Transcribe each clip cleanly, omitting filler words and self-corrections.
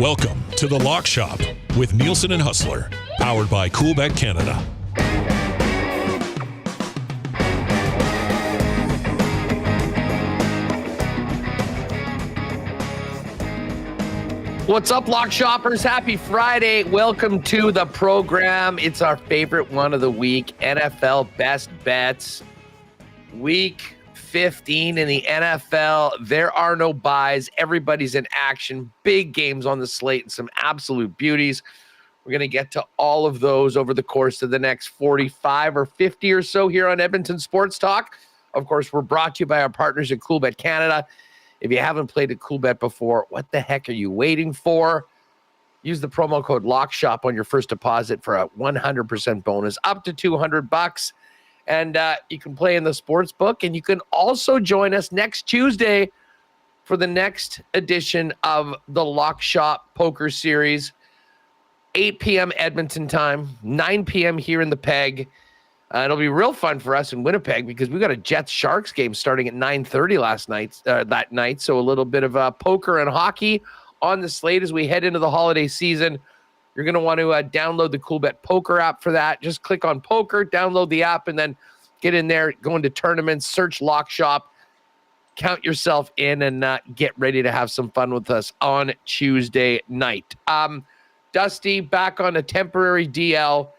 Welcome to the Lock Shop with Nielson and Hustler, powered by Coolbet Canada. What's up, Lock Shoppers? Happy Friday. Welcome to the program. It's our favorite one of the week, NFL Best Bets. Week 15 in the NFL. There are no buys. Everybody's in action. Big games on the slate and some absolute beauties. We're going to get to all of those over the course of the next 45 or 50 or so here on Edmonton Sports Talk. Of course, we're brought to you by our partners at Coolbet Canada. If you haven't played at Coolbet before, what the heck are you waiting for? Use the promo code LOCKSHOP on your first deposit for a 100% bonus up to $200. And you can play in the sports book, and you can also join us next Tuesday for the next edition of the Lock Shop Poker Series. 8 p.m. Edmonton time, 9 p.m. here in the Peg. It'll be real fun for us in Winnipeg because we got a Jets-Sharks game starting at 9:30 that night. So a little bit of poker and hockey on the slate as we head into the holiday season. You're going to want to download the Coolbet Poker app for that. Just click on Poker, download the app, and then get in there, go into tournaments, search Lock Shop, count yourself in, and get ready to have some fun with us on Tuesday night. Dusty, back on a temporary DL.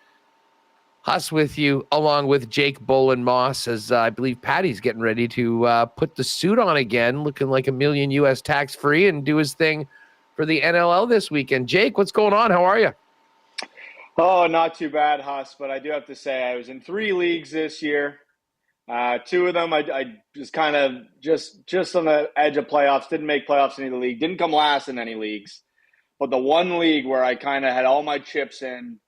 Us with you, along with Jake Bolin Moss, as I believe Patty's getting ready to put the suit on again, looking like $1 million US tax-free, and do his thing for the NLL this weekend. Jake, what's going on? How are you? Oh, not too bad, Huss, but I do have to say I was in 3 leagues this year. 2 of them I was kind of just on the edge of playoffs, didn't make playoffs in any league, didn't come last in any leagues. But the one league where I kind of had all my chips in,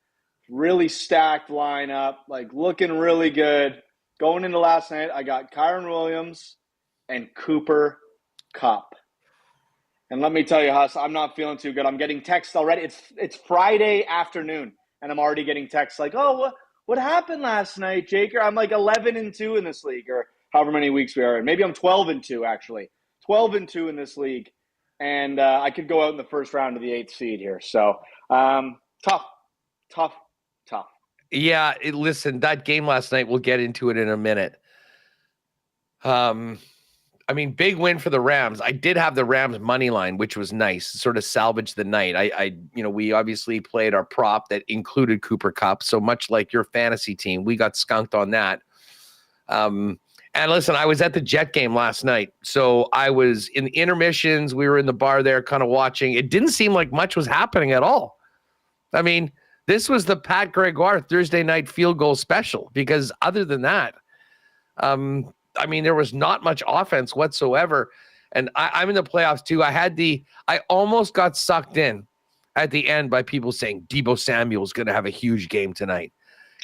really stacked lineup, like looking really good. Going into last night, I got Kyron Williams and Cooper Kupp. And let me tell you, Huss, I'm not feeling too good. I'm getting texts already. It's Friday afternoon, and I'm already getting texts like, oh, what happened last night, Jake? I'm like 11-2 in this league, or however many weeks we are in. Maybe I'm 12-2, actually. 12-2 in this league. And I could go out in the first round of the 8th seed here. So tough. Yeah, listen, that game last night, we'll get into it in a minute. Big win for the Rams. I did have the Rams money line, which was nice, sort of salvaged the night. We obviously played our prop that included Cooper Kupp. So much like your fantasy team, we got skunked on that. And listen, I was at the Jet game last night. So I was in the intermissions. We were in the bar there kind of watching. It didn't seem like much was happening at all. I mean, this was the Pat Gregoire Thursday night field goal special, because other than that, there was not much offense whatsoever. And I'm in the playoffs too. I almost got sucked in at the end by people saying Deebo Samuel's going to have a huge game tonight,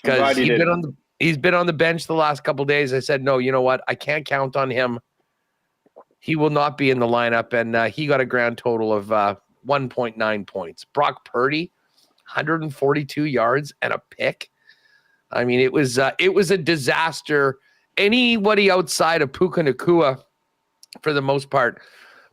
because he's been on the bench the last couple of days. I said, no, you know what? I can't count on him. He will not be in the lineup. And he got a grand total of 1.9 points. Brock Purdy, 142 yards and a pick. I mean, it was a disaster. Anybody outside of Puka Nacua, for the most part,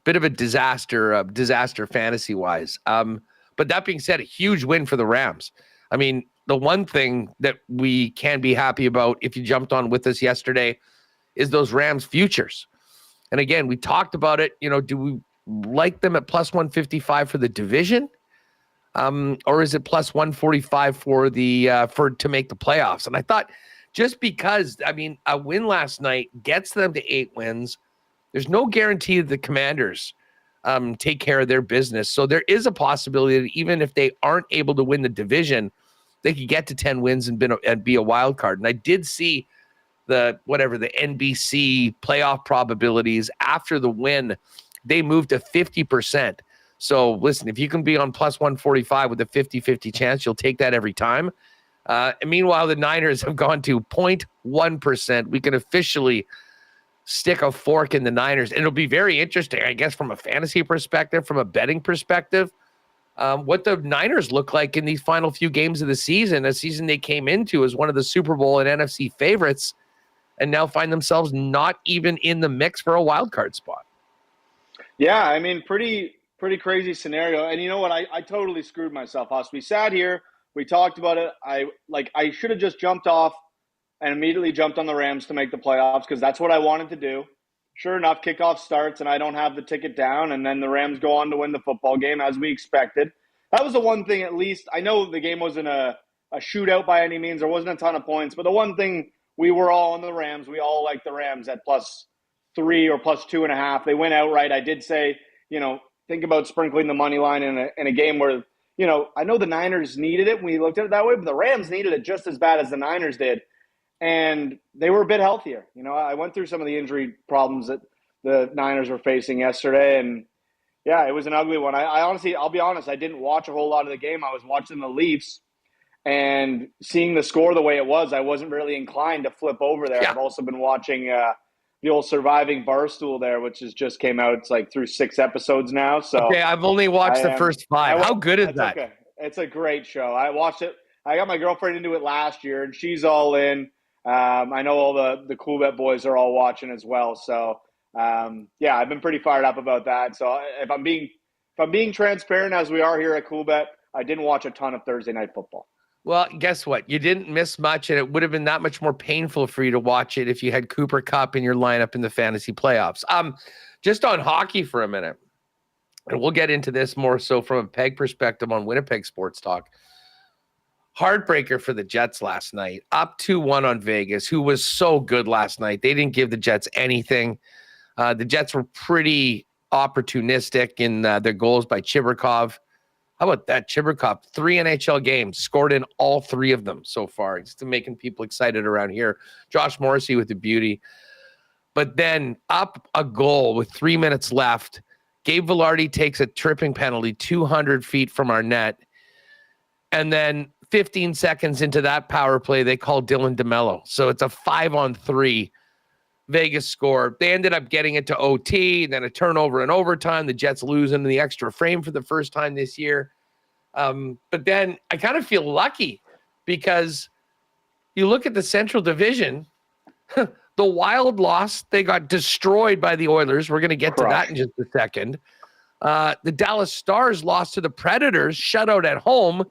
bit of a disaster fantasy-wise. But that being said, a huge win for the Rams. I mean, the one thing that we can be happy about, if you jumped on with us yesterday, is those Rams futures. And again, we talked about it. Do we like them at plus 155 for the division? Or is it plus 145 to make the playoffs? And I thought, just because, a win last night gets them to 8 wins, there's no guarantee that the Commanders take care of their business. So there is a possibility that even if they aren't able to win the division, they could get to 10 wins and be a wild card. And I did see the NBC playoff probabilities after the win, they moved to 50%. So listen, if you can be on plus 145 with a 50-50 chance, you'll take that every time. And meanwhile, the Niners have gone to 0.1%. We can officially stick a fork in the Niners. And it'll be very interesting, I guess, from a fantasy perspective, from a betting perspective, what the Niners look like in these final few games of the season, a season they came into as one of the Super Bowl and NFC favorites, and now find themselves not even in the mix for a wild card spot. Yeah, I mean, pretty pretty crazy scenario. And you know what? I totally screwed myself, Huss. We sat here, we talked about it. I should have just jumped off and immediately jumped on the Rams to make the playoffs because that's what I wanted to do. Sure enough, kickoff starts and I don't have the ticket down, and then the Rams go on to win the football game as we expected. That was the one thing, at least. I know the game wasn't a shootout by any means. There wasn't a ton of points, but the one thing, we were all on the Rams. We all liked the Rams at +3 or +2.5. They went outright. I did say, think about sprinkling the money line in a game where, I know the Niners needed it when we looked at it that way, but the Rams needed it just as bad as the Niners did. And they were a bit healthier. I went through some of the injury problems that the Niners were facing yesterday. And, yeah, it was an ugly one. I honestly, I'll be honest, I didn't watch a whole lot of the game. I was watching the Leafs. And seeing the score the way it was, I wasn't really inclined to flip over there. Yeah. I've also been watching the old Surviving Barstool there, which just came out. It's like through 6 episodos now. So okay, I've only watched the first 5. How good is that? Okay. It's a great show. I watched it. I got my girlfriend into it last year, and she's all in. I know all the Coolbet boys are all watching as well. So, yeah, I've been pretty fired up about that. So if I'm being transparent, as we are here at Coolbet, I didn't watch a ton of Thursday Night Football. Well, guess what? You didn't miss much, and it would have been that much more painful for you to watch it if you had Cooper Kupp in your lineup in the fantasy playoffs. Just on hockey for a minute, and we'll get into this more so from a peg perspective on Winnipeg Sports Talk. Heartbreaker for the Jets last night, up 2-1 on Vegas, who was so good last night. They didn't give the Jets anything. The Jets were pretty opportunistic in their goals by Chibrikov. How about that? Chibrikov, 3 NHL games, scored in all 3 of them so far. Just making people excited around here. Josh Morrissey with the beauty. But then up a goal with 3 minutes left. Gabe Vilardi takes a tripping penalty 200 feet from our net. And then 15 seconds into that power play, they call Dylan DeMello. So it's a 5-on-3 Vegas score. They ended up getting it to OT, then a turnover in overtime. The Jets lose into the extra frame for the first time this year. But then I kind of feel lucky because you look at the Central Division, the Wild lost. They got destroyed by the Oilers. We're going to get to that in just a second. The Dallas Stars lost to the Predators, shutout at home.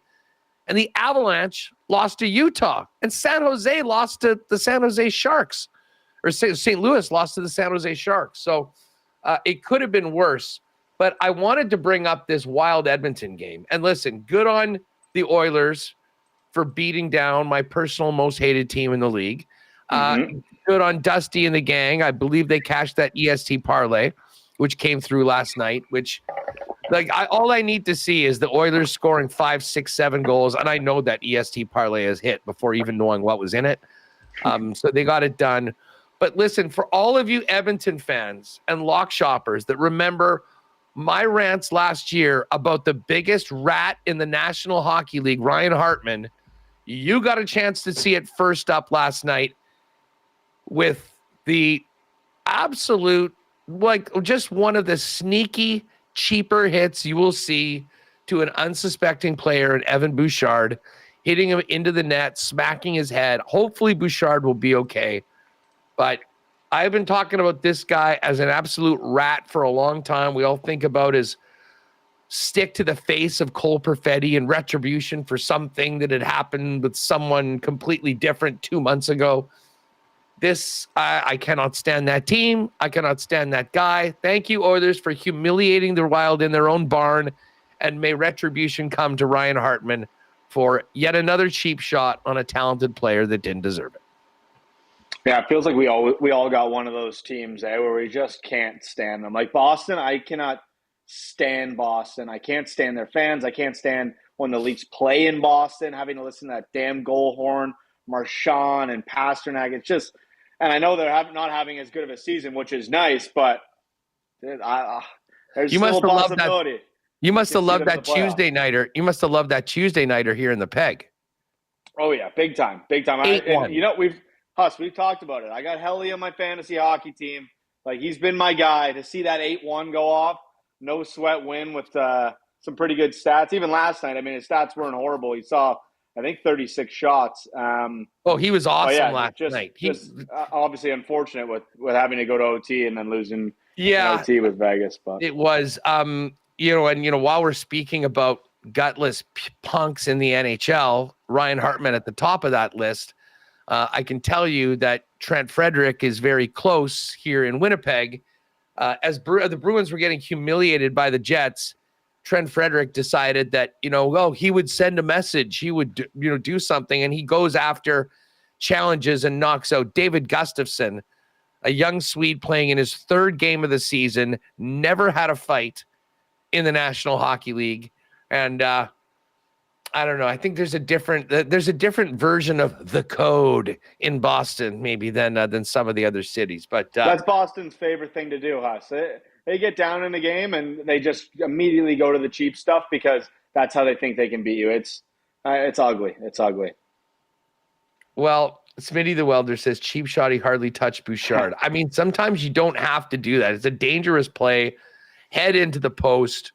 And the Avalanche lost to Utah. And San Jose lost to the San Jose Sharks. Or St. Louis lost to the San Jose Sharks. So it could have been worse. But I wanted to bring up this Wild Edmonton game. And listen, good on the Oilers for beating down my personal most hated team in the league. Good on Dusty and the gang. I believe they cashed that EST parlay, which came through last night, which... all I need to see is the Oilers scoring 5, 6, 7 goals, and I know that EST parlay has hit before even knowing what was in it. So they got it done. But listen, for all of you Edmonton fans and lock shoppers that remember my rants last year about the biggest rat in the National Hockey League, Ryan Hartman, you got a chance to see it first up last night with the absolute, just one of the sneaky, cheaper hits you will see to an unsuspecting player in Evan Bouchard, hitting him into the net, smacking his head. Hopefully Bouchard will be okay. But I've been talking about this guy as an absolute rat for a long time. We all think about his stick to the face of Cole Perfetti and retribution for something that had happened with someone completely different 2 months ago. I cannot stand that team. I cannot stand that guy. Thank you, Oilers, for humiliating the Wild in their own barn, and may retribution come to Ryan Hartman for yet another cheap shot on a talented player that didn't deserve it. Yeah, it feels like we all got one of those teams where we just can't stand them. Like Boston, I cannot stand Boston. I can't stand their fans. I can't stand when the Leafs play in Boston, having to listen to that damn goal horn, Marchand and Pasternak. It's just... And I know they're not having as good of a season, which is nice, but there's still a possibility. You must have loved that Tuesday nighter. You must have loved that Tuesday nighter here in the Peg. Oh yeah, big time. 8-1. We've talked about it. I got Helly on my fantasy hockey team. Like, he's been my guy. To see that 8-1 go off, no sweat win with some pretty good stats. Even last night, his stats weren't horrible. He saw, I think, 36 shots. He was awesome last night. Just obviously unfortunate with having to go to OT and then losing OT with Vegas. But it was while we're speaking about gutless punks in the NHL, Ryan Hartman at the top of that list, I can tell you that Trent Frederick is very close here in Winnipeg. As the Bruins were getting humiliated by the Jets, Trent Frederick decided that, he would send a message. He would, do something, and he goes after challenges and knocks out David Gustafsson, a young Swede playing in his third game of the season, never had a fight in the National Hockey League. And I don't know. I think there's a different version of the code in Boston, maybe than some of the other cities. But that's Boston's favorite thing to do, Huss. They get down in the game and they just immediately go to the cheap stuff because that's how they think they can beat you. It's ugly. It's ugly. Well, Smitty the Welder says cheap shot. He hardly touched Bouchard. I mean, sometimes you don't have to do that. It's a dangerous play. Head into the post.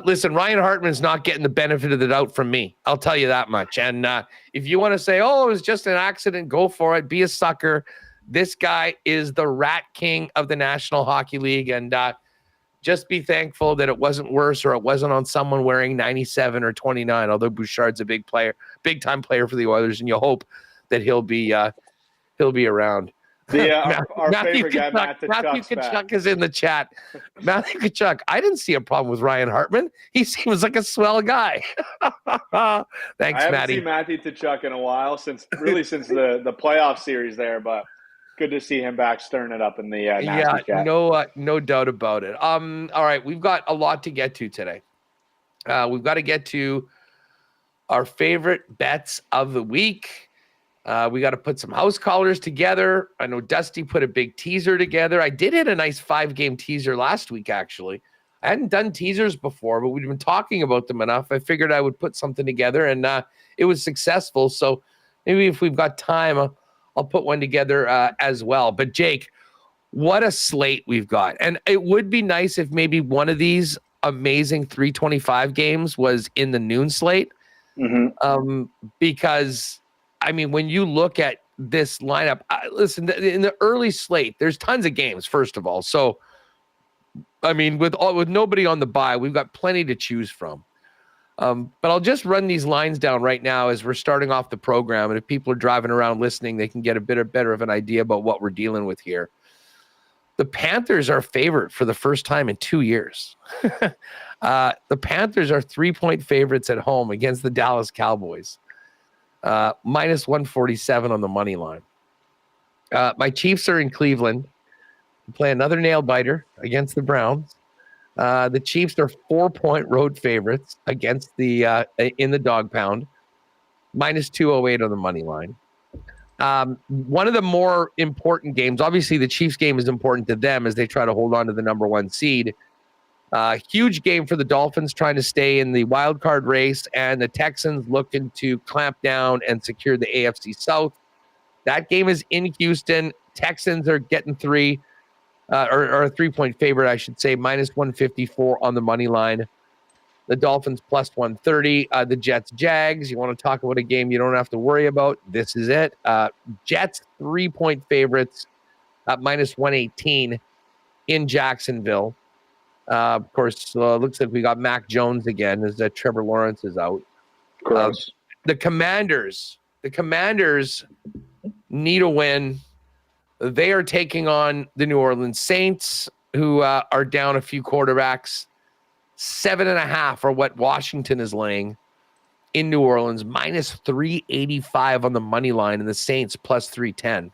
Listen, Ryan Hartman's not getting the benefit of the doubt from me. I'll tell you that much. And if you want to say, it was just an accident, go for it. Be a sucker. This guy is the rat king of the National Hockey League. And just be thankful that it wasn't worse or it wasn't on someone wearing 97 or 29, although Bouchard's a big time player for the Oilers, and you hope that he'll be around. Our Matthew favorite guy, Tkachuk, Matthew Tkachuk is in the chat. Matthew Tkachuk, I didn't see a problem with Ryan Hartman. He seems like a swell guy. Thanks, I haven't Matty. seen Matthew Tkachuk in a while, since the playoff series there, but good to see him back stirring it up in the chat. No doubt about it. All right, we've got a lot to get to today. We've got to get to our favorite bets of the week. We got to put some house callers together. I know Dusty put a big teaser together. I did hit a nice 5-game teaser last week, actually. I hadn't done teasers before, but we've been talking about them enough. I figured I would put something together, and it was successful. So maybe if we've got time, I'll put one together as well. But Jake, what a slate we've got. And it would be nice if maybe one of these amazing 325 games was in the noon slate. Mm-hmm. Because I mean, when you look at this lineup, listen, in the early slate, there's tons of games, first of all. So, I mean, with nobody on the bye, we've got plenty to choose from. But I'll just run these lines down right now as we're starting off the program. And if people are driving around listening, they can get a bit better of an idea about what we're dealing with here. The Panthers are favored for the first time in 2 years. The Panthers are 3-point favorites at home against the Dallas Cowboys. Minus 147 on the money line. My Chiefs are in Cleveland. Play another nail biter against the Browns. The Chiefs are 4-point road favorites against the in the dog pound. Minus 208 on the money line. One of the more important games, obviously the Chiefs game is important to them as they try to hold on to the number 1 seed. Huge game for the Dolphins trying to stay in the wild card race, and the Texans looking to clamp down and secure the AFC South. That game is in Houston. Texans are getting 3, or a 3-point favorite, I should say, minus 154 on the money line. The Dolphins plus 130. The Jets, Jags. You want to talk about a game you don't have to worry about? This is it. Jets 3-point favorites at minus 118 in Jacksonville. Of course, looks like we got Mac Jones again as Trevor Lawrence is out. The Commanders need a win. They are taking on the New Orleans Saints, who are down a few quarterbacks. 7.5 are what Washington is laying in New Orleans, minus 385 on the money line, and the Saints plus 310.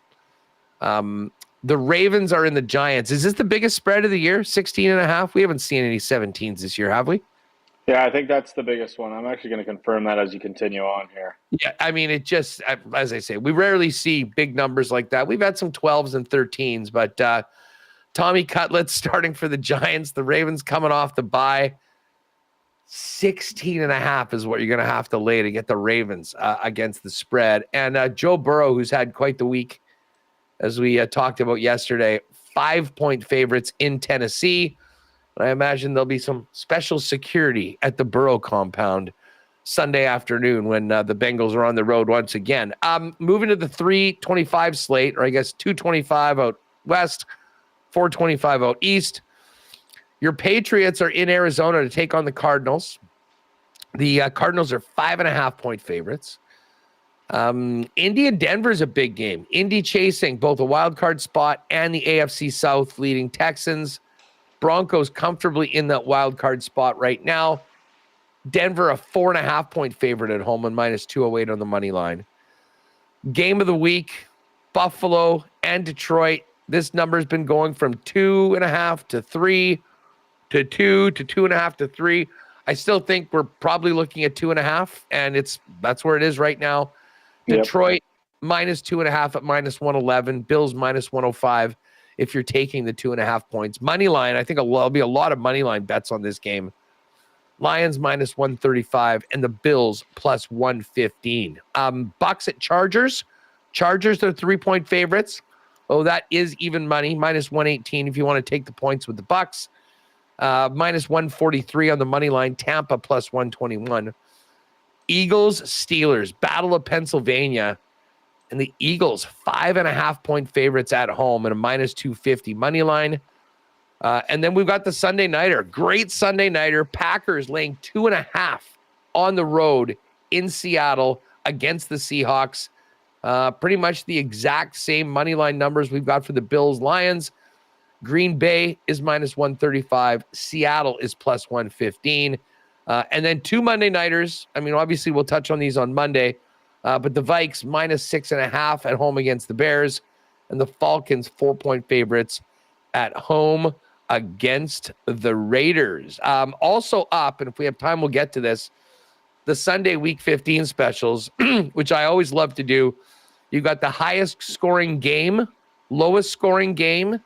The Ravens are in the Giants. Is this the biggest spread of the year? 16.5? We haven't seen any 17s this year, have we? Yeah, I think that's the biggest one. I'm actually going to confirm that as you continue on here. Yeah, I mean, it just, as I say, we rarely see big numbers like that. We've had some 12s and 13s, but Tommy Cutlets starting for the Giants. The Ravens coming off the bye. 16.5 is what you're going to have to lay to get the Ravens against the spread. And Joe Burrow, who's had quite the week, as we talked about yesterday, 5-point favorites in Tennessee. I imagine there'll be some special security at the Burrow compound Sunday afternoon when the Bengals are on the road once again. Moving to the 325 slate, or I guess 225 out west, 425 out east. Your Patriots are in Arizona to take on the Cardinals. The Cardinals are 5.5-point favorites. Indy and Denver is a big game. Indy chasing both a wild card spot and the AFC South, leading Texans. Broncos comfortably in that wild card spot right now. Denver, a 4.5-point favorite at home and -208 on the money line. Game of the week, Buffalo and Detroit. This number has been going from 2.5 to 3 to 2 to 2.5 to 3. I still think we're probably looking at 2.5, and that's where it is right now. Yep. Detroit -2.5 at -111. Bills -105 if you're taking the 2.5 points. Money line, I think there'll be a lot of money line bets on this game. Lions -135 and the Bills +115. Bucks at Chargers. Chargers are 3-point favorites. Oh, that is even money. -118 if you want to take the points with the Bucks. -143 on the money line. Tampa +121. Eagles, Steelers, Battle of Pennsylvania. And the Eagles, 5.5-point favorites at home and a -250 money line. And then we've got the Sunday Nighter. Great Sunday Nighter. Packers laying 2.5 on the road in Seattle against the Seahawks. Pretty much the exact same money line numbers we've got for the Bills, Lions. Green Bay is -135. Seattle is +115. And then 2 Monday Nighters. I mean, obviously we'll touch on these on Monday. But the Vikes -6.5 at home against the Bears. And the Falcons 4-point favorites at home against the Raiders. Also up, and if we have time, we'll get to this, the Sunday Week 15 specials, which I always love to do. You got the highest scoring game, lowest scoring game,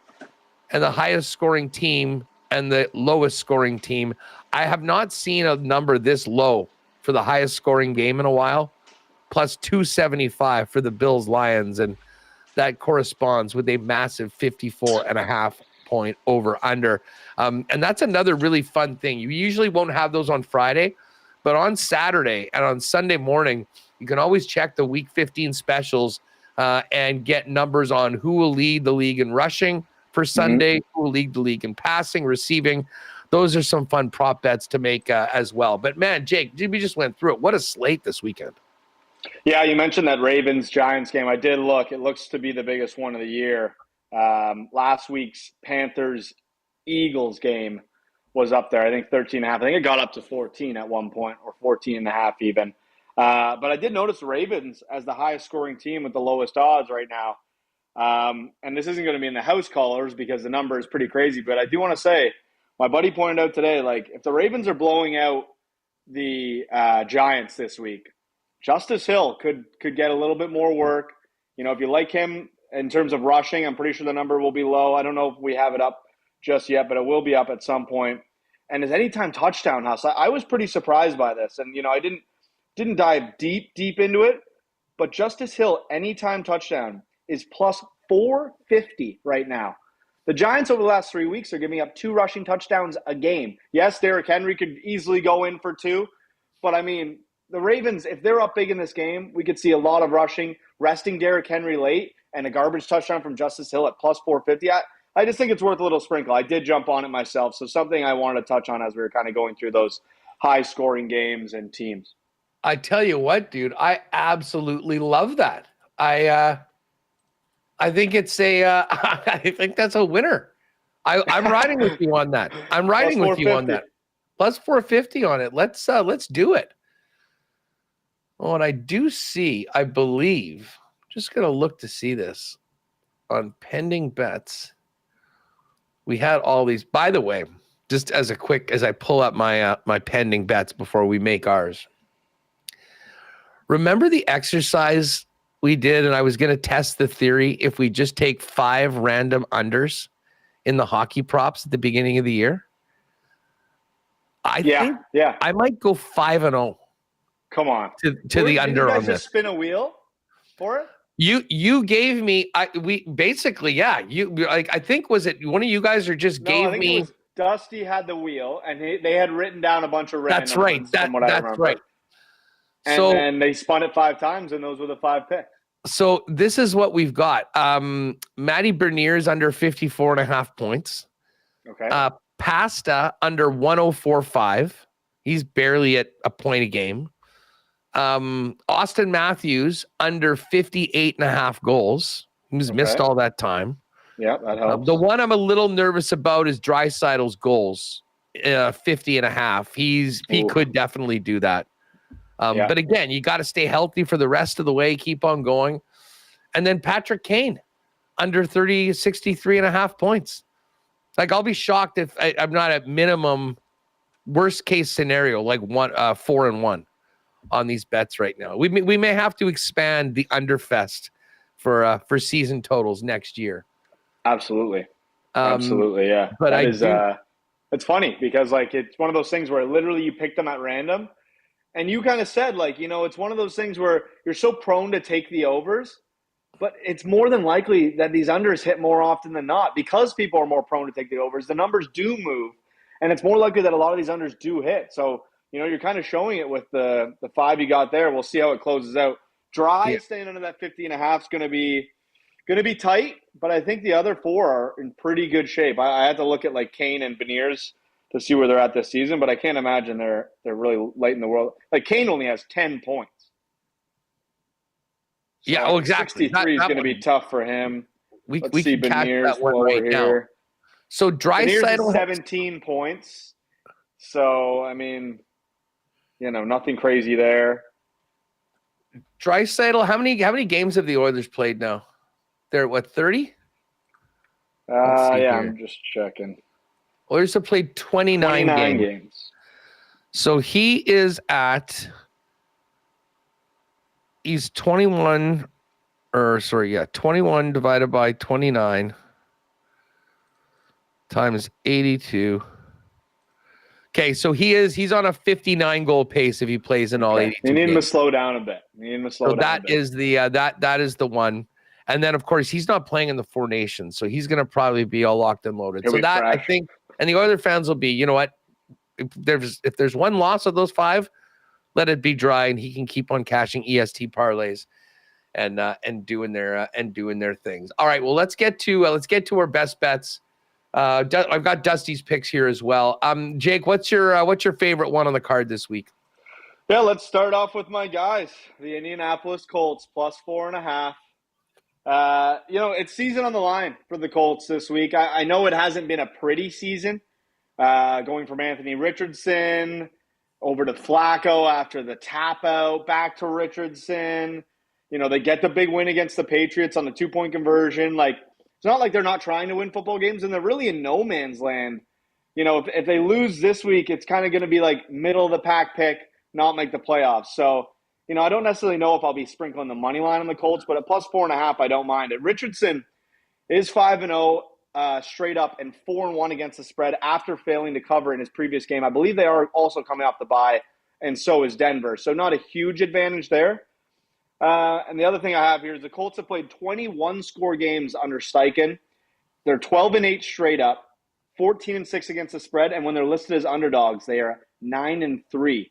and the highest scoring team and the lowest scoring team. I have not seen a number this low for the highest scoring game in a while, +275 for the Bills Lions, and that corresponds with a massive 54.5-point over-under. And that's another really fun thing. You usually won't have those on Friday, but on Saturday and on Sunday morning, you can always check the Week 15 specials and get numbers on who will lead the league in rushing for Sunday, who will lead the league in passing, receiving. Those are some fun prop bets to make as well. But, man, Jake, we just went through it. What a slate this weekend. Yeah, you mentioned that Ravens-Giants game. I did look. It looks to be the biggest one of the year. Last week's Panthers-Eagles game was up there. I think 13.5. I think it got up to 14 at one point, or 14.5 even. But I did notice the Ravens as the highest scoring team with the lowest odds right now. And this isn't going to be in the house colors because the number is pretty crazy. But I do want to say, my buddy pointed out today, like, if the Ravens are blowing out the Giants this week, Justice Hill could get a little bit more work. You know, if you like him in terms of rushing, I'm pretty sure the number will be low. I don't know if we have it up just yet, but it will be up at some point. And his anytime touchdown, Huss, I was pretty surprised by this. And, you know, I didn't dive deep into it, but Justice Hill anytime touchdown is +450 right now. The Giants over the last 3 weeks are giving up 2 rushing touchdowns a game. Yes, Derrick Henry could easily go in for 2, but I mean, the Ravens, if they're up big in this game, we could see a lot of rushing, resting Derrick Henry late, and a garbage touchdown from Justice Hill at +450. I just think it's worth a little sprinkle. I did jump on it myself, so something I wanted to touch on as we were kind of going through those high-scoring games and teams. I tell you what, dude, I absolutely love that. I think it's I think that's a winner. I'm riding with you on that. I'm riding with you on that. +450 on it. Let's do it. Oh, and I do see, I believe, just going to look to see this on pending bets. We had all these, by the way, just as I pull up my pending bets before we make ours. Remember the exercise we did, and I was going to test the theory if we just take 5 random unders in the hockey props at the beginning of the year? I think I might go 5-0. Come on. To the under on this. Did you guys just spin a wheel for it? You gave me we basically you like I think was it one of you guys or just gave me it was Dusty had the wheel and they had written down a bunch of random That's right. ones from what I remember. That's right. And then they spun it 5 times and those were the 5 picks. So this is what we've got. Matty Bernier's under 54.5 points. Okay. Pasta under 104.5. He's barely at a point a game. Austin Matthews under 58.5 goals. He's missed all that time. Yeah, that helps. The one I'm a little nervous about is Draisaitl's goals, 50.5. He could definitely do that. But again, you got to stay healthy for the rest of the way. Keep on going. And then Patrick Kane under 63.5 points. Like, I'll be shocked if I'm not at minimum worst case scenario, like 4-1 on these bets right now. We may have to expand the underfest for season totals next year. Absolutely. Yeah. But it's funny because like, it's one of those things where literally you pick them at random, and you kind of said like, it's one of those things where you're so prone to take the overs, but it's more than likely that these unders hit more often than not because people are more prone to take the overs. The numbers do move, and it's more likely that a lot of these unders do hit. So, you're kind of showing it with the 5 you got there. We'll see how it closes out. Staying under that 50.5 is going to be tight, but I think the other 4 are in pretty good shape. I had to look at like Kane and Beniers to see where they're at this season, but I can't imagine they're really light in the world. Like, Kane only has 10 points. So exactly. 63 is going to be tough for him. We can catch that one right now. So Draisaitl 17 points. So I mean, nothing crazy there. Draisaitl, how many games have the Oilers played now? They're what, 30? I'm just checking. Oilers have played 29 games. So he's 21 divided by 29 times 82. Okay, so he's on a 59 goal pace if he plays in all 82 You need games. him to slow down a bit. That is the one. And then of course he's not playing in the Four Nations, so he's going to probably be all locked and loaded. So that fresh. I think, and the other fans will be, you know what? If there's one loss of those 5, let it be dry, and he can keep on cashing EST parlays and doing their things. All right, well let's get to our best bets. I've got Dusty's picks here as well. Jake, what's your favorite one on the card this week? Yeah, let's start off with my guys, the Indianapolis Colts plus 4.5. It's season on the line for the Colts this week. I know it hasn't been a pretty season, going from Anthony Richardson over to Flacco after the tap out, back to Richardson. They get the big win against the Patriots on the 2-point conversion. Like, it's not like they're not trying to win football games, and they're really in no man's land. If they lose this week, it's kind of going to be like middle of the pack pick, not make the playoffs. So, I don't necessarily know if I'll be sprinkling the money line on the Colts, but at plus 4.5, I don't mind it. Richardson is 5-0 straight up and 4-1 against the spread after failing to cover in his previous game. I believe they are also coming off the bye, and so is Denver. So not a huge advantage there. And the other thing I have here is the Colts have played 21 score games under Steichen. They're 12-8 straight up, 14-6 against the spread, and when they're listed as underdogs, they are 9-3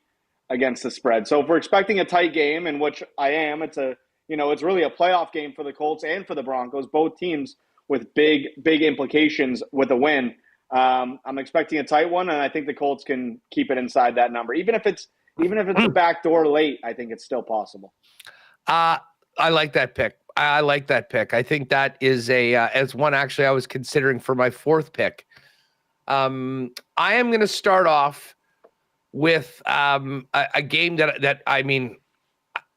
against the spread. So if we're expecting a tight game, in which I am, it's really a playoff game for the Colts and for the Broncos, both teams with big implications with a win. I'm expecting a tight one, and I think the Colts can keep it inside that number. Even if it's a backdoor late, I think it's still possible. I like that pick. I think that is as one actually I was considering for my 4th pick. I am going to start off with a game that I mean,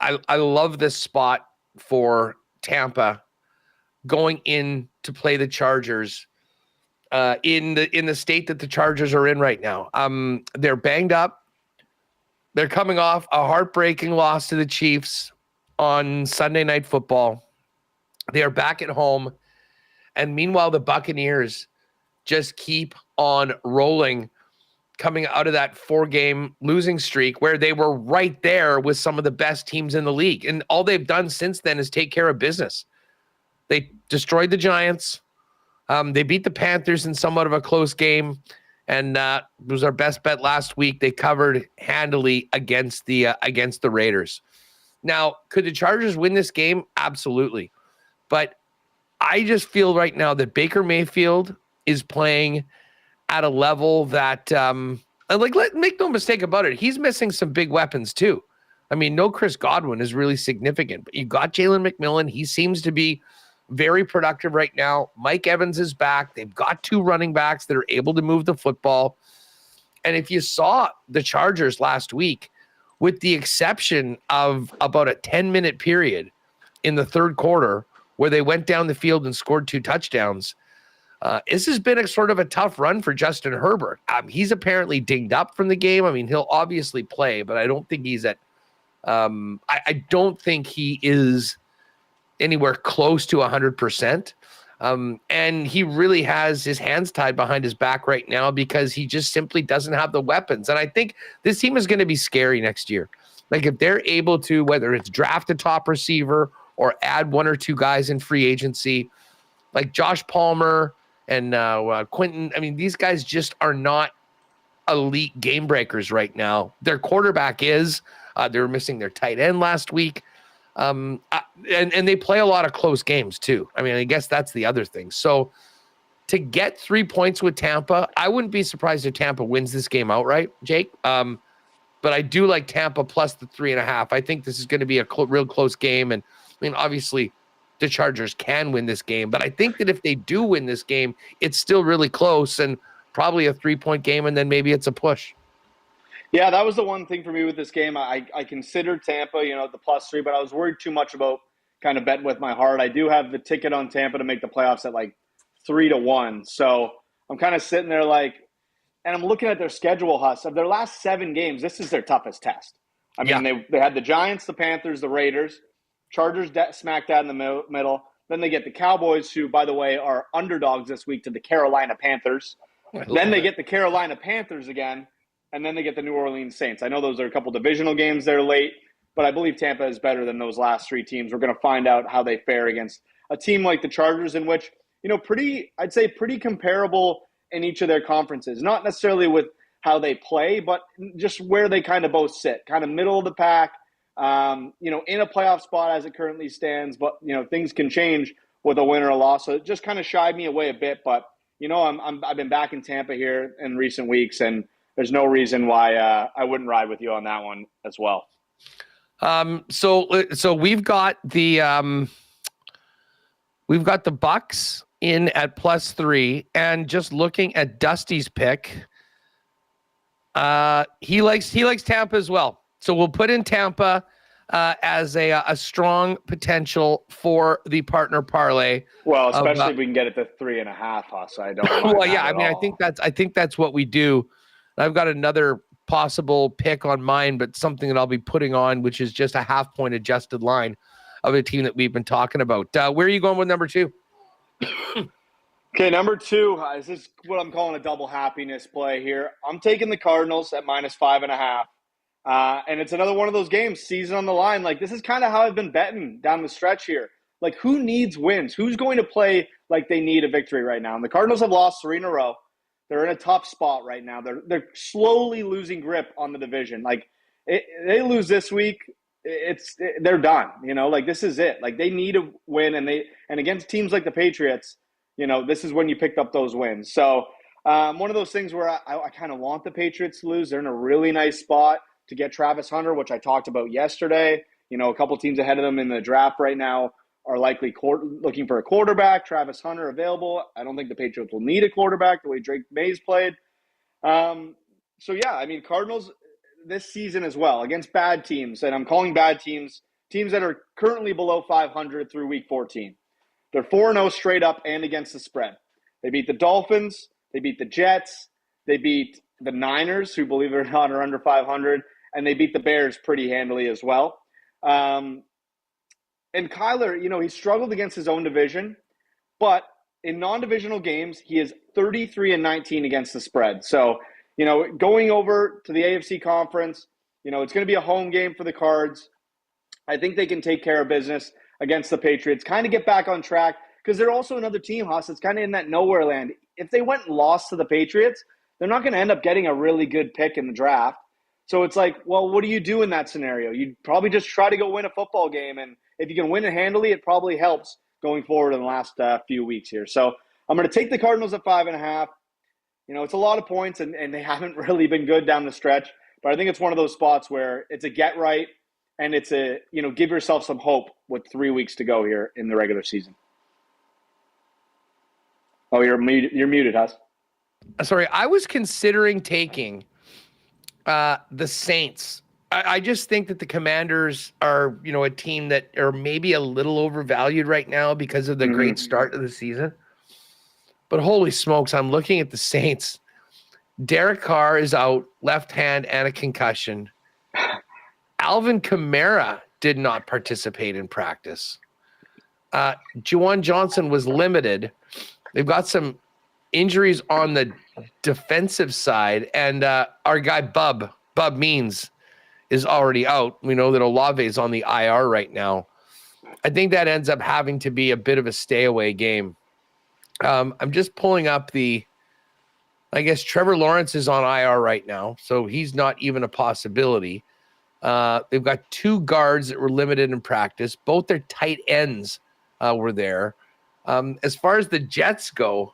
I love this spot for Tampa going in to play the Chargers in the state that the Chargers are in right now. They're banged up. They're coming off a heartbreaking loss to the Chiefs on Sunday Night Football. They are back at home, and meanwhile the Buccaneers just keep on rolling, coming out of that 4-game losing streak where they were right there with some of the best teams in the league. And all they've done since then is take care of business. They destroyed the Giants. They beat the Panthers in somewhat of a close game. And it was our best bet last week. They covered handily against the Raiders. Now, could the Chargers win this game? Absolutely. But I just feel right now that Baker Mayfield is playing at a level that, make no mistake about it, he's missing some big weapons too. I mean, no Chris Godwin is really significant, but you got Jalen McMillan. He seems to be very productive right now. Mike Evans is back. They've got 2 running backs that are able to move the football. And if you saw the Chargers last week, with the exception of about a 10-minute period in the third quarter where they went down the field and scored 2 touchdowns, this has been a sort of a tough run for Justin Herbert. He's apparently dinged up from the game. I mean, he'll obviously play, but I don't think he's at I don't think he is anywhere close to 100%. And he really has his hands tied behind his back right now because he just simply doesn't have the weapons. And I think this team is going to be scary next year. Like if they're able to, whether it's draft a top receiver or add 1 or 2 guys in free agency, like Josh Palmer and Quentin, I mean, these guys just are not elite game breakers right now. Their quarterback is. They were missing their tight end last week. And they play a lot of close games too. I mean, I guess that's the other thing. So to get 3 points with Tampa, I wouldn't be surprised if Tampa wins this game outright, Jake. But I do like Tampa plus the 3.5. I think this is going to be a real close game. And I mean, obviously the Chargers can win this game, but I think that if they do win this game, it's still really close and probably a 3-point game. And then maybe it's a push. Yeah, that was the one thing for me with this game. I considered Tampa, the +3, but I was worried too much about kind of betting with my heart. I do have the ticket on Tampa to make the playoffs at like 3-1. So I'm kind of sitting there and I'm looking at their schedule, Huss. Of their last 7 games, this is their toughest test. I mean, they had the Giants, the Panthers, the Raiders, Chargers smack dab in the middle. Then they get the Cowboys, who, by the way, are underdogs this week to the Carolina Panthers. Then they get the Carolina Panthers again. And then they get the New Orleans Saints. I know those are a couple divisional games there late, but I believe Tampa is better than those last 3 teams. We're going to find out how they fare against a team like the Chargers, in which, I'd say pretty comparable in each of their conferences. Not necessarily with how they play, but just where they kind of both sit, kind of middle of the pack, in a playoff spot as it currently stands. But, things can change with a win or a loss. So it just kind of shied me away a bit. But, I've been back in Tampa here in recent weeks, and there's no reason why I wouldn't ride with you on that one as well. So we've got the Bucks in at +3, and just looking at Dusty's pick, he likes Tampa as well. So we'll put in Tampa as a strong potential for the partner parlay. Well, especially if we can get it to 3.5, Huss. I don't mind. Well, yeah, I mean, I think that's what we do. I've got another possible pick on mine, but something that I'll be putting on, which is just a 0.5-point adjusted line of a team that we've been talking about. Where are you going with number 2? Okay, number 2. This is what I'm calling a double happiness play here. I'm taking the Cardinals at -5.5. And it's another one of those games, season on the line. Like, this is kind of how I've been betting down the stretch here. Like, who needs wins? Who's going to play like they need a victory right now? And the Cardinals have lost 3 in a row. They're in a tough spot right now. They're slowly losing grip on the division. Like, they lose this week, they're done. This is it. Like, they need a win, and against teams like the Patriots, this is when you picked up those wins. So one of those things where I kind of want the Patriots to lose. They're in a really nice spot to get Travis Hunter, which I talked about yesterday. A couple teams ahead of them in the draft right now are likely looking for a quarterback. Travis Hunter available. I don't think the Patriots will need a quarterback the way Drake May's played. Cardinals this season as well against bad teams, and I'm calling bad teams that are currently below 500 through week 14. They're 4-0 straight up and against the spread. They beat the Dolphins. They beat the Jets. They beat the Niners, who, believe it or not, are under 500. And they beat the Bears pretty handily as well. And Kyler, he struggled against his own division, but in non-divisional games, he is 33-19 against the spread. So, going over to the AFC conference, it's going to be a home game for the Cards. I think they can take care of business against the Patriots, kind of get back on track, because they're also another team, Haas, that's kind of in that nowhere land. If they went and lost to the Patriots, they're not going to end up getting a really good pick in the draft. So it's like, well, what do you do in that scenario? You'd probably just try to go win a football game, and if you can win it handily, it probably helps going forward in the last few weeks here. So I'm going to take the Cardinals at 5.5. it's a lot of points, and they haven't really been good down the stretch. But I think it's one of those spots where it's a get right, and it's a, give yourself some hope with 3 weeks to go here in the regular season. Oh, you're muted, Huss. Sorry, I was considering taking the Saints. I just think that the Commanders are, a team that are maybe a little overvalued right now because of the great start of the season. But holy smokes, I'm looking at the Saints. Derek Carr is out, left hand and a concussion. Alvin Kamara did not participate in practice. Juwan Johnson was limited. They've got some injuries on the defensive side, and our guy Bub Means is already out. We know that Olave is on the IR right now. I think that ends up having to be a bit of a stay away game. I'm just pulling up I guess Trevor Lawrence is on IR right now, so he's not even a possibility. They've got 2 guards that were limited in practice. Both their tight ends were there. As far as the Jets go,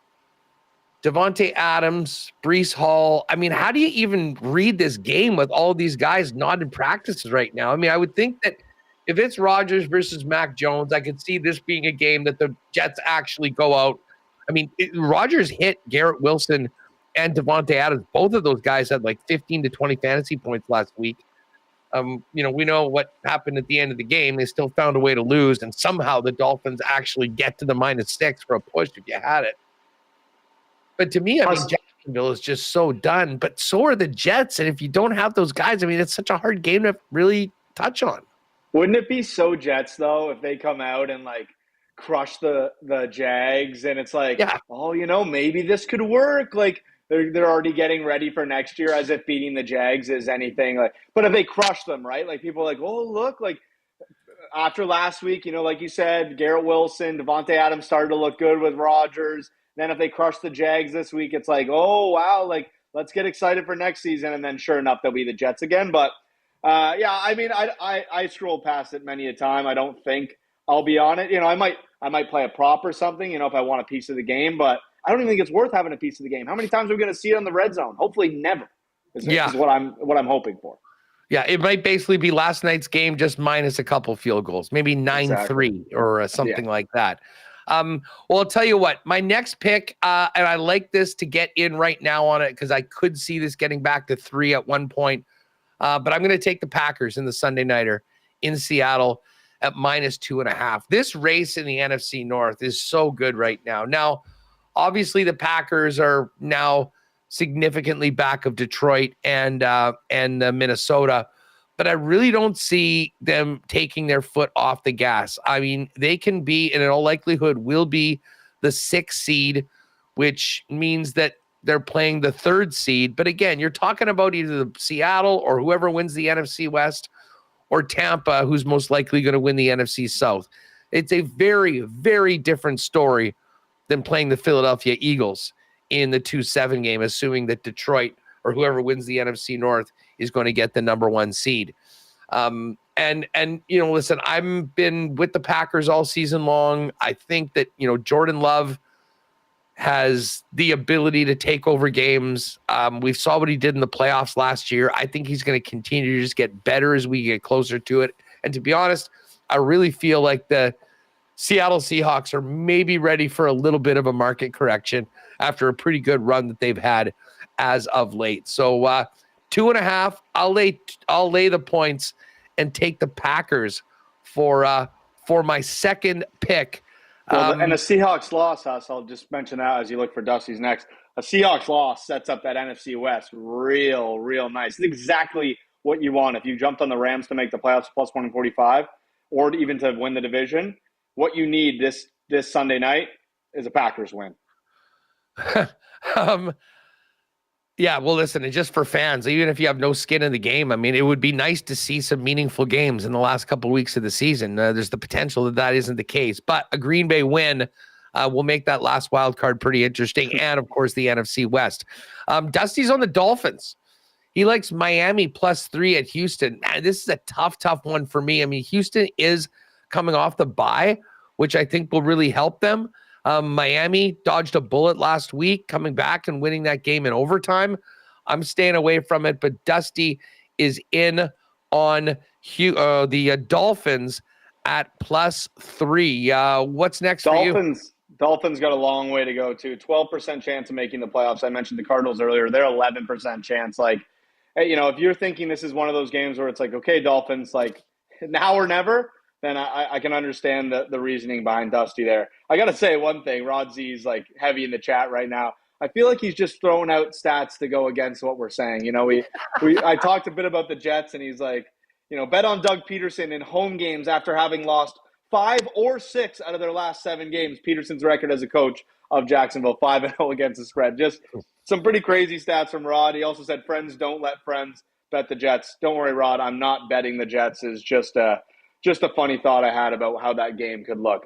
Devontae Adams, Breece Hall. I mean, how do you even read this game with all of these guys not in practices right now? I mean, I would think that if it's Rodgers versus Mac Jones, I could see this being a game that the Jets actually go out. I mean, Rodgers hit Garrett Wilson and Devontae Adams. Both of those guys had like 15 to 20 fantasy points last week. We know what happened at the end of the game. They still found a way to lose, and somehow the Dolphins actually get to the -6 for a push if you had it. But to me, I mean, Jacksonville is just so done, but so are the Jets. And if you don't have those guys, I mean, it's such a hard game to really touch on. Wouldn't it be so Jets, though, if they come out and, crush the Jags, and it's like, maybe this could work. Like, they're already getting ready for next year as if beating the Jags is anything. But if they crush them, right? Like, people are like, oh, look, after last week, like you said, Garrett Wilson, Devontae Adams started to look good with Rodgers. Then if they crush the Jags this week, it's like, oh, wow, let's get excited for next season. And then sure enough, they'll be the Jets again. But, I mean, I scroll past it many a time. I don't think I'll be on it. I might play a prop or something, if I want a piece of the game. But I don't even think it's worth having a piece of the game. How many times are we going to see it on the red zone? Hopefully never is what I'm hoping for. Yeah, it might basically be last night's game just minus a couple field goals, maybe 9-3 or something like that. Well, I'll tell you what, my next pick, and I like this to get in right now on it because I could see this getting back to 3 at one point, but I'm going to take the Packers in the Sunday nighter in Seattle at -2.5. This race in the NFC North is so good right now. Now, obviously, the Packers are now significantly back of Detroit and Minnesota, but I really don't see them taking their foot off the gas. I mean, they can be, and in all likelihood, will be the 6th seed, which means that they're playing the 3rd seed. But again, you're talking about either the Seattle or whoever wins the NFC West or Tampa, who's most likely going to win the NFC South. It's a very, very different story than playing the Philadelphia Eagles in the 2-7 game, assuming that Detroit or whoever wins the NFC North is going to get the number 1 seed. Listen, I've been with the Packers all season long. I think that, Jordan Love has the ability to take over games. We saw what he did in the playoffs last year. I think he's going to continue to just get better as we get closer to it. And to be honest, I really feel like the Seattle Seahawks are maybe ready for a little bit of a market correction after a pretty good run that they've had as of late. So 2.5, I'll lay the points and take the Packers for my second pick. And the Seahawks loss, I'll just mention that as you look for Dusty's next. A Seahawks loss sets up that NFC West real nice. It's exactly what you want. If you jumped on the Rams to make the playoffs plus 145 or even to win the division, what you need this Sunday night is a Packers win. Yeah, well, listen, and just for fans, even if you have no skin in the game, I mean, it would be nice to see some meaningful games in the last couple of weeks of the season. There's the potential that isn't the case, but a Green Bay win will make that last wild card pretty interesting. And of course, the NFC West. Dusty's on the Dolphins. He likes Miami +3 at Houston. Man, this is a tough one for me. I mean, Houston is coming off the bye, which I think will really help them. Miami dodged a bullet last week, coming back and winning that game in overtime. I'm staying away from it, but Dusty is in on the Dolphins at +3. What's next for you? Dolphins got a long way to go too. 12% chance of making the playoffs. I mentioned the Cardinals earlier. They're 11% chance. Like, hey, if you're thinking this is one of those games where it's like, okay, Dolphins, like now or never, then I can understand the reasoning behind Dusty there. I got to say one thing. Rod Z's like heavy in the chat right now. I feel like he's just throwing out stats to go against what we're saying. I talked a bit about the Jets, and he's like, bet on Doug Paterson in home games after having lost 5 or 6 out of their last 7 games. Peterson's record as a coach of Jacksonville, 5-0 against the spread. Just some pretty crazy stats from Rod. He also said, friends don't let friends bet the Jets. Don't worry, Rod. I'm not betting the Jets. Is just a funny thought I had about how that game could look.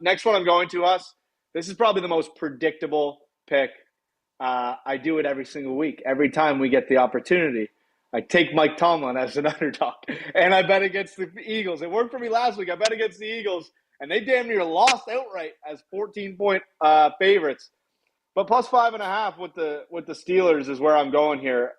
Next one I'm going to us. This is probably the most predictable pick. I do it every single week. Every time we get the opportunity, I take Mike Tomlin as an underdog, and I bet against the Eagles. It worked for me last week. I bet against the Eagles, and they damn near lost outright as 14-point favorites. But +5.5 with the Steelers is where I'm going here.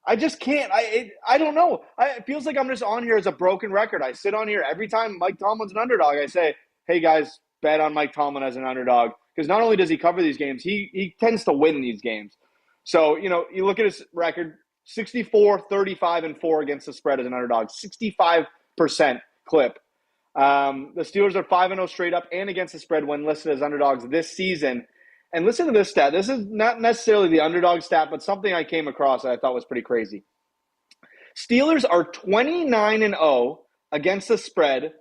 I just can't. I don't know. It feels like I'm just on here as a broken record. I sit on here every time Mike Tomlin's an underdog. I say, hey, guys, bet on Mike Tomlin as an underdog. Because not only does he cover these games, he tends to win these games. So, you look at his record, 64, 35, and 4 against the spread as an underdog, 65% clip. The Steelers are 5-0 straight up and against the spread when listed as underdogs this season. And listen to this stat. This is not necessarily the underdog stat, but something I came across that I thought was pretty crazy. Steelers are 29-0 against the spread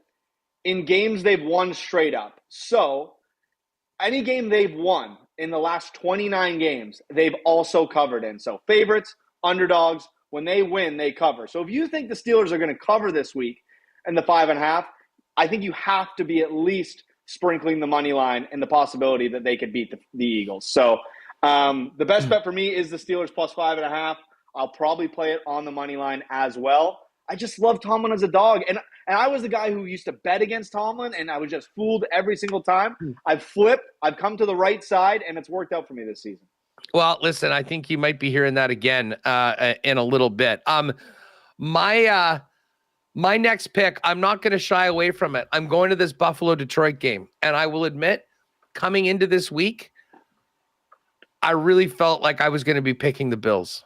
in games they've won straight up. So any game they've won in the last 29 games, they've also covered in. So favorites, underdogs, when they win, they cover. So if you think the Steelers are going to cover this week and the 5.5, I think you have to be at least sprinkling the money line and the possibility that they could beat the Eagles. So the best bet for me is the Steelers +5.5. I'll probably play it on the money line as well. I just love Tomlin as a dog. And I was the guy who used to bet against Tomlin, and I was just fooled every single time. I've flipped. I've come to the right side, and it's worked out for me this season. Well, listen, I think you might be hearing that again in a little bit. My next pick, I'm not going to shy away from it. I'm going to this Buffalo-Detroit game. And I will admit, coming into this week, I really felt like I was going to be picking the Bills.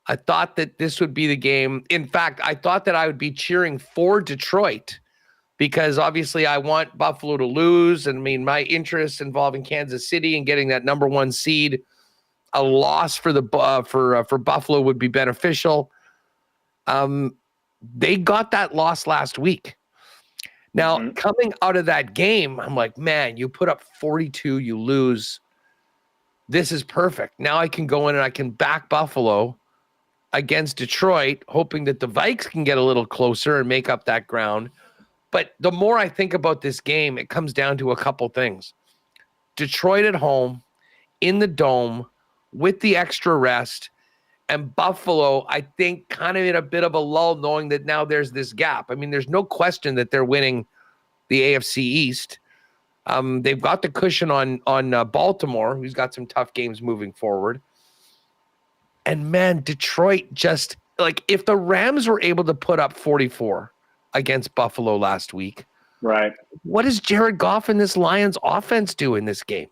I thought that this would be the game. In fact, I thought that I would be cheering for Detroit because obviously I want Buffalo to lose. And I mean, my interests involving Kansas City and getting that number 1 seed, a loss for Buffalo would be beneficial. They got that loss last week. Now, coming out of that game, I'm like, man, you put up 42, you lose. This is perfect. Now I can go in and I can back Buffalo against Detroit, hoping that the Vikes can get a little closer and make up that ground. But the more I think about this game, it comes down to a couple things. Detroit at home, in the Dome, with the extra rest, and Buffalo, I think, kind of in a bit of a lull, knowing that now there's this gap. I mean, there's no question that they're winning the AFC East. They've got the cushion on Baltimore, who's got some tough games moving forward. And, man, Detroit just, like, if the Rams were able to put up 44 against Buffalo last week, right? What does Jared Goff and this Lions offense do in this game?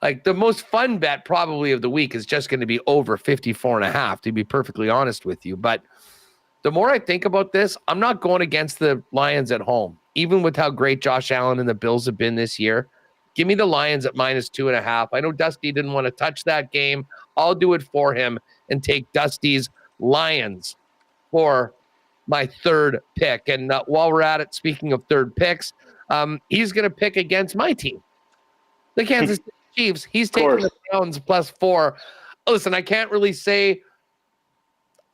Like, the most fun bet probably of the week is just going to be over 54.5, to be perfectly honest with you. But the more I think about this, I'm not going against the Lions at home, even with how great Josh Allen and the Bills have been this year. Give me the Lions at -2.5. I know Dusty didn't want to touch that game. I'll do it for him and take Dusty's Lions for my third pick. And while we're at it, speaking of third picks, he's going to pick against my team, the Kansas City Chiefs. He's taking the Browns +4. Listen, I can't really say.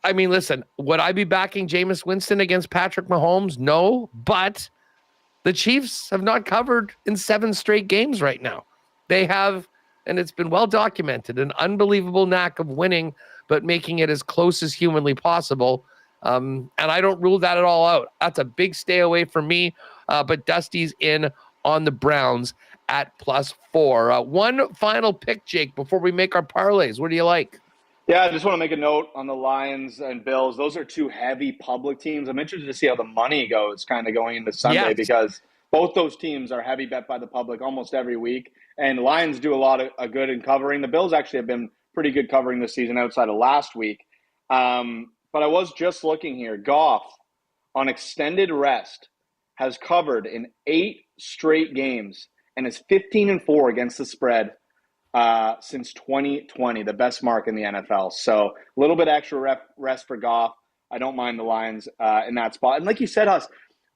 I mean, listen, would I be backing Jameis Winston against Patrick Mahomes? No, but the Chiefs have not covered in 7 straight games right now. They have, and it's been well documented, an unbelievable knack of winning, but making it as close as humanly possible. And I don't rule that at all out. That's a big stay away from me. But Dusty's in on the Browns at +4. One final pick, Jake, before we make our parlays. What do you like? Yeah, I just want to make a note on the Lions and Bills. Those are two heavy public teams. I'm interested to see how the money goes kind of going into Sunday because both those teams are heavy bet by the public almost every week. And the Lions do a lot of good in covering. The Bills actually have been pretty good covering this season outside of last week. But I was just looking here. Goff, on extended rest, has covered in 8 straight games and is 15-4 against the spread since 2020, the best mark in the NFL. So a little bit extra rest for Goff. I don't mind the Lions in that spot. And like you said, Huss,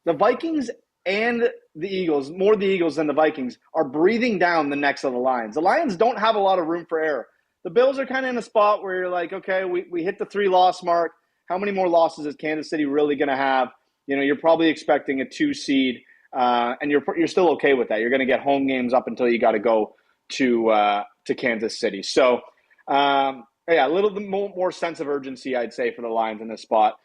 the Vikings and the Eagles, more the Eagles than the Vikings, are breathing down the necks of the Lions. The Lions don't have a lot of room for error. The Bills are kind of in a spot where you're like, okay, we hit the 3-loss mark. How many more losses is Kansas City really going to have? You know, you're probably expecting a 2 seed, and you're still okay with that. You're going to get home games up until you got to go to Kansas City. So, a little bit more sense of urgency, I'd say, for the Lions in this spot.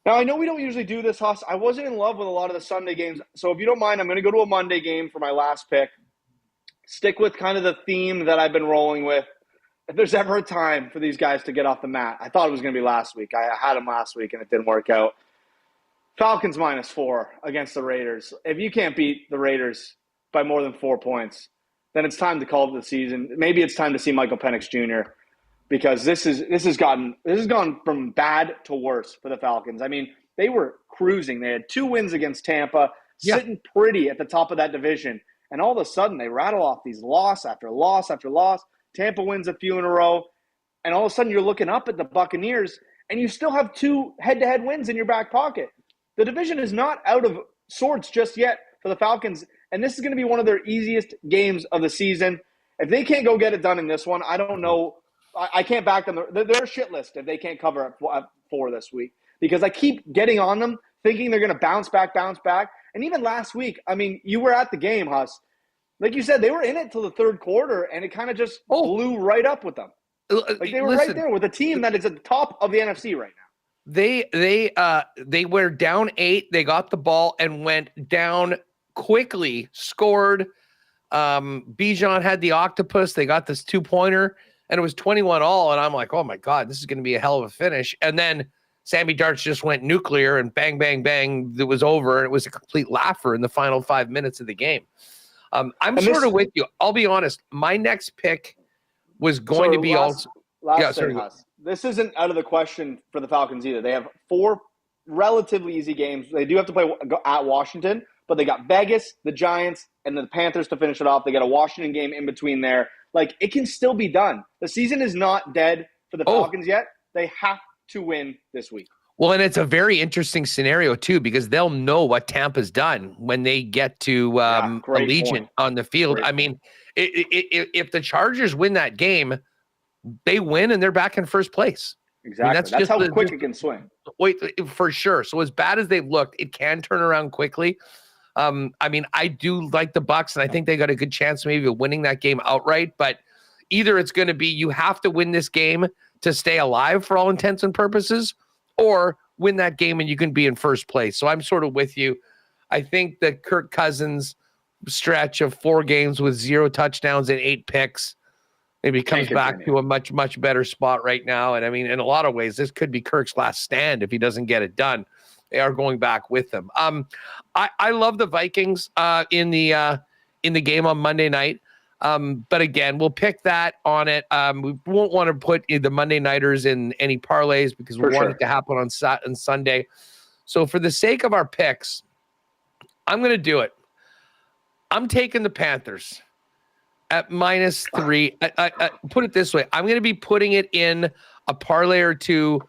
Now, I know we don't usually do this, Huss. I wasn't in love with a lot of the Sunday games. So if you don't mind, I'm going to go to a Monday game for my last pick. Stick with kind of the theme that I've been rolling with. If there's ever a time for these guys to get off the mat, I thought it was going to be last week. I had them last week, and it didn't work out. Falcons -4 against the Raiders. If you can't beat the Raiders by more than 4 points, then it's time to call it the season. Maybe it's time to see Michael Penix Jr. because this has gone from bad to worse for the Falcons. I mean, they were cruising. They had 2 wins against Tampa, sitting pretty at the top of that division, and all of a sudden they rattle off these loss after loss after loss. Tampa wins a few in a row, and all of a sudden you're looking up at the Buccaneers, and you still have 2 head-to-head wins in your back pocket. The division is not out of sorts just yet for the Falcons, and this is going to be one of their easiest games of the season. If they can't go get it done in this one, I don't know. I can't back them. They're a shit list if they can't cover at 4 this week because I keep getting on them thinking they're going to bounce back. And even last week, I mean, you were at the game, Huss. Like you said, they were in it till the third quarter, and it kind of just blew right up with them. Like they were right there with a team that is at the top of the NFC right now. They were down 8. They got the ball and went down quickly, scored. Bijan had the octopus. They got this 2-pointer, and it was 21-all. And I'm like, oh my God, this is going to be a hell of a finish. And then Sammy Darts just went nuclear, and bang, bang, bang, it was over. And it was a complete laugher in the final 5 minutes of the game. I'm sort of with you. I'll be honest. My next pick was going to be last thing, Huss. This isn't out of the question for the Falcons either. They have 4 relatively easy games. They do have to play at Washington, but they got Vegas, the Giants, and the Panthers to finish it off. They got a Washington game in between there. Like, it can still be done. The season is not dead for the Falcons yet. They have to win this week. Well, and it's a very interesting scenario, too, because they'll know what Tampa's done when they get to Allegiant on the field. I mean, if the Chargers win that game, they win and they're back in first place. Exactly. I mean, that's how quick it can swing. Wait, for sure. So as bad as they've looked, it can turn around quickly. I mean, I do like the Bucs, and I think they got a good chance maybe of winning that game outright. But either it's going to be you have to win this game to stay alive for all intents and purposes, or win that game and you can be in first place. So I'm sort of with you. I think that Kirk Cousins stretch of 4 games with 0 touchdowns and 8 picks maybe comes back to a much, much better spot right now. And I mean, in a lot of ways, this could be Kirk's last stand if he doesn't get it done. They are going back with them. I love the Vikings in the game on Monday night. But again, we'll pick that on it. We won't want to put the Monday nighters in any parlays because we want it to happen on Sunday. So for the sake of our picks, I'm going to do it. I'm taking the Panthers at -3. I put it this way. I'm going to be putting it in a parlay or two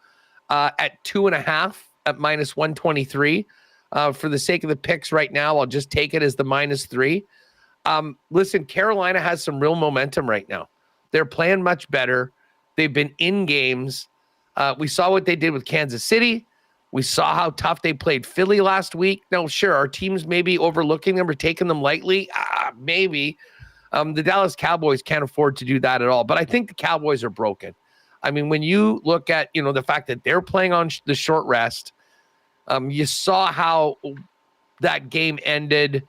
at 2.5 at -123. For the sake of the picks right now, I'll just take it as the -3. Listen, Carolina has some real momentum right now. They're playing much better. They've been in games. We saw what they did with Kansas City. We saw how tough they played Philly last week. Now, sure, our teams may be overlooking them or taking them lightly. Maybe. The Dallas Cowboys can't afford to do that at all. But I think the Cowboys are broken. I mean, when you look at, the fact that they're playing on the short rest, you saw how that game ended.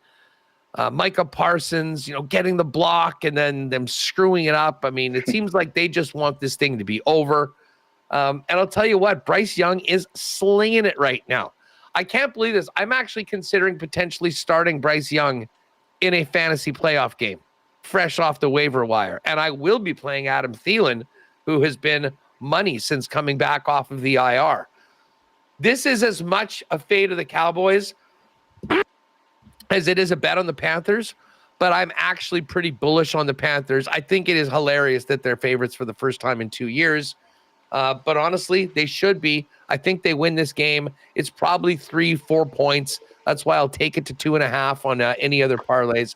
Micah Parsons, getting the block and then them screwing it up. I mean, it seems like they just want this thing to be over. And I'll tell you what, Bryce Young is slinging it right now. I can't believe this. I'm actually considering potentially starting Bryce Young in a fantasy playoff game, fresh off the waiver wire. And I will be playing Adam Thielen, who has been money since coming back off of the IR. This is as much a fate of the Cowboys as it is a bet on the Panthers, but I'm actually pretty bullish on the Panthers. I think it is hilarious that they're favorites for the first time in 2 years. But honestly, they should be. I think they win this game. It's probably 3-4 points. That's why I'll take it to 2.5 on any other parlays.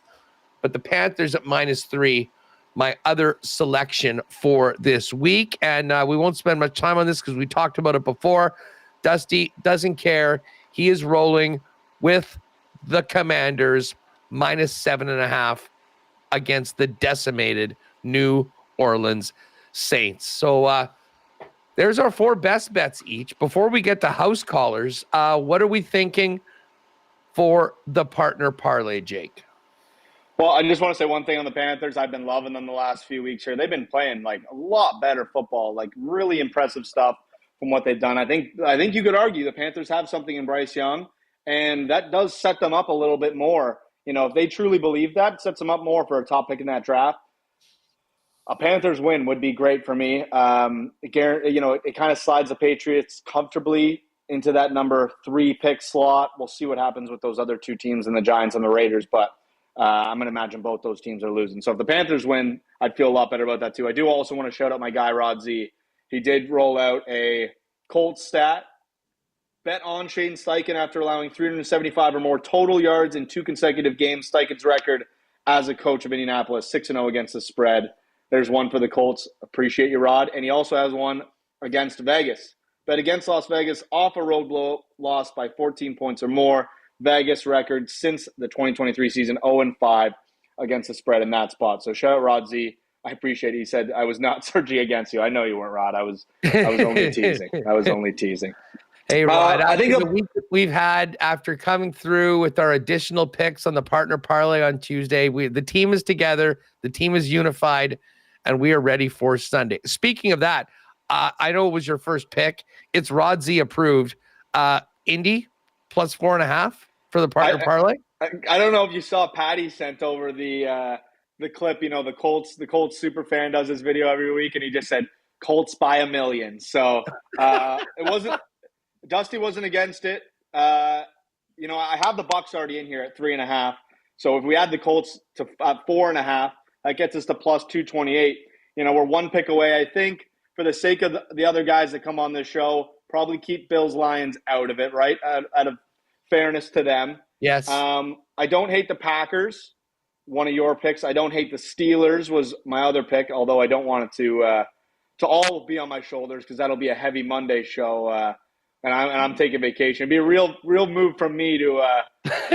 But the Panthers at -3, my other selection for this week. And we won't spend much time on this because we talked about it before. Dusty doesn't care. He is rolling with the Commanders -7.5 against the decimated New Orleans Saints. So there's our 4 best bets each. Before we get to house callers, what are we thinking for the partner parlay, Jake? Well, I just want to say one thing on the Panthers. I've been loving them the last few weeks here. They've been playing like a lot better football, like really impressive stuff from what they've done. I think you could argue the Panthers have something in Bryce Young, and that does set them up a little bit more. If they truly believe that, it sets them up more for a top pick in that draft. A Panthers win would be great for me. It kind of slides the Patriots comfortably into that number 3 pick slot. We'll see what happens with those other 2 teams and the Giants and the Raiders, but I'm going to imagine both those teams are losing. So if the Panthers win, I'd feel a lot better about that too. I do also want to shout out my guy, Rod Z. He did roll out a Colts stat. Bet on Shane Steichen after allowing 375 or more total yards in 2 consecutive games. Steichen's record as a coach of Indianapolis, 6-0 against the spread. There's one for the Colts. Appreciate you, Rod. And he also has one against Vegas. Bet against Las Vegas off a road loss by 14 points or more. Vegas record since the 2023 season, 0-5 against the spread in that spot. So shout out Rod Z. I appreciate it. He said I was not searching against you. I know you weren't, Rod. I was only teasing. Hey, Rod, I think the week that we've had after coming through with our additional picks on the partner parlay on Tuesday, the team is together, the team is unified, and we are ready for Sunday. Speaking of that, I know it was your first pick. It's Rod Z approved. Indy plus 4.5 for the partner parlay. I don't know if you saw Patty sent over the clip. The Colts super fan does this video every week, and he just said Colts by 1 million. So it wasn't. Dusty wasn't against it. I have the Bucks already in here at 3.5. So if we add the Colts to 4.5, that gets us to plus 228. We're 1 pick away. I think for the sake of the other guys that come on this show, probably keep Bills Lions out of it, right? Out of fairness to them. Yes. I don't hate the Packers. One of your picks. I don't hate the Steelers was my other pick, although I don't want it to all be on my shoulders because that'll be a heavy Monday show. And I'm taking vacation. It'd be a real move from me to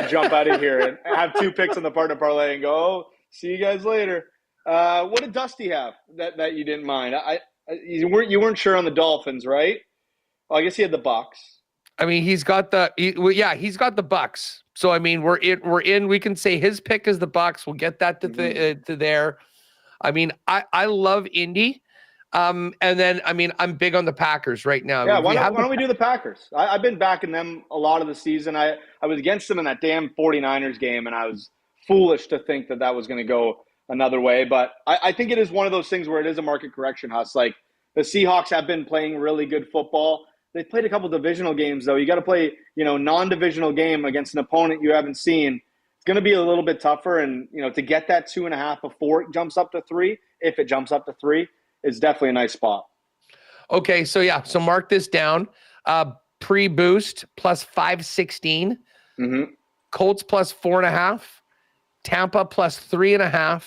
jump out of here and have 2 picks on the partner parlay and go, oh, see you guys later. What did Dusty have that you didn't mind? You weren't sure on the Dolphins, right? Well, I guess he had the Bucks. I mean, he's got the Bucks. So I mean, we're in. We can say his pick is the Bucks. We'll get that to there. I mean, I love Indy. And then, I mean, I'm big on the Packers right now. Yeah, why don't we do the Packers? I've been backing them a lot of the season. I was against them in that damn 49ers game, and I was foolish to think that was going to go another way. But I think it is one of those things where it is a market correction, Huss. Like, the Seahawks have been playing really good football. They've played a couple divisional games, though. You got to play, non-divisional game against an opponent you haven't seen. It's going to be a little bit tougher. And, to get that 2.5 before it jumps up to 3, if it jumps up to 3, is definitely a nice spot. Okay, so mark this down. Pre-boost plus 516. Mm-hmm. Colts plus 4.5. Tampa plus 3.5.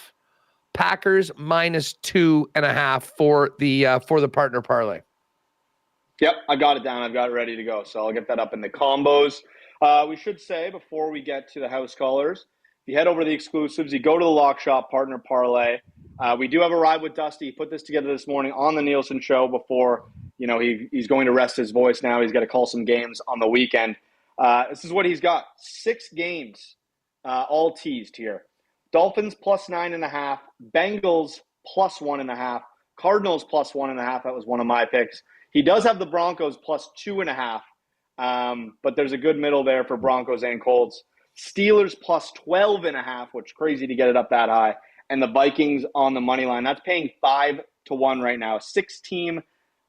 Packers minus 2.5 for the partner parlay. Yep, I got it down. I've got it ready to go. So I'll get that up in the combos. We should say before we get to the house callers, if you head over to the exclusives, you go to the Lock Shop partner parlay. We do have a ride with Dusty. He put this together this morning on the Nielson show before, he's going to rest his voice now. He's got to call some games on the weekend. This is what he's got. 6 games all teased here. Dolphins plus 9.5, Bengals plus 1.5, Cardinals plus 1.5. That was one of my picks. He does have the Broncos plus 2.5, but there's a good middle there for Broncos and Colts. Steelers plus 12.5, which is crazy to get it up that high, and the Vikings on the money line. That's paying 5-1 right now. 6-team.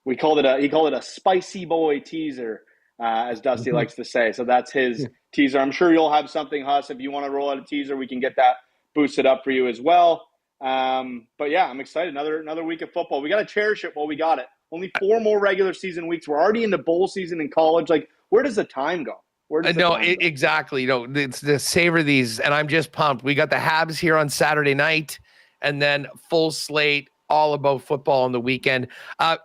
He called it a spicy boy teaser, as Dusty likes to say. So that's his teaser. I'm sure you'll have something, Huss. If you want to roll out a teaser, we can get that boosted up for you as well. But yeah, I'm excited. Another week of football. We got to cherish it while we got it. Only 4 more regular season weeks. We're already into bowl season in college. Like, where does the time go? Exactly. It's to savor these, and I'm just pumped. We got the Habs here on Saturday night, and then full slate, all about football on the weekend.